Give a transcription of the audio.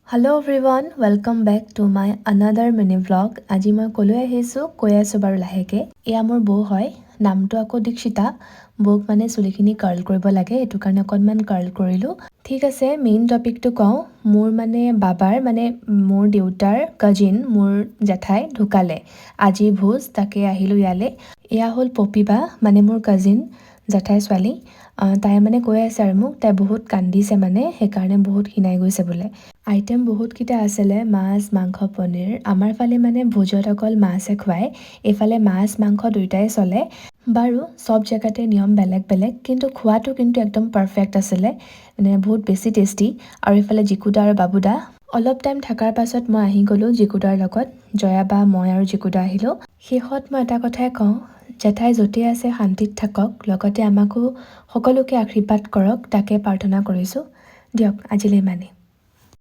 Hello everyone, welcome back to my another mini vlog. আজি মই কলৈ আহিছো কৈ আছো বাৰু লাহেকে। এয়া মোৰ বৌ হয়, নামটো আকৌ দীক্ষিতা। বৌক মানে চুলিখিনি কাৰ্ল কৰিব লাগে, এটো কাৰণে অকনমান কাৰ্ল কৰিলো। ঠিক আছে, মেইন টপিকটো কওঁ। মোৰ মানে বাবাৰ মানে মোৰ দেউতাৰ কাজিন, মোৰ জেঠাই ঢুকালে। আজি ভোজ তাকে আহিলো ইয়ালে। এয়া হ'ল পপিবা, মানে মোৰ কাজিন জেঠাই ছোৱালী। তাই মানে কৈ আছে আৰু মোক তাই বহুত কান্দিছে মানে সেইকাৰণে বহুত খিনাই গৈছে বোলে। আইটেম বহুত কিটা আছিলে, মাছ, মাংস, পনীৰ। আমাৰ ফালে মানে ভোজত অকল মাছহে খুৱায়। এইফালে মাছ, মাংস দুইটাই চলে। বাৰু সব জেগাতে নিয়ম বেলেগ বেলেগ, কিন্তু খোৱাটো কিন্তু একদম পাৰফেক্ট আছিলে। মানে বহুত বেছি টেষ্টি। আৰু এইফালে জিকুদা আৰু বাবুদা। অলপ টাইম থকাৰ পাছত মই আহি গ'লো জিকুদাৰ লগত। জয়া বা মই আৰু জিকুদা আহিলো। শেষত মই এটা কথাই কওঁ, জেঠাই য'তে আছে শান্তিত থাকক, লগতে আমাকো সকলোকে আশীৰ্বাদ কৰক, তাকে প্ৰাৰ্থনা কৰিছো। দিয়ক আজিলৈ ইমানেই।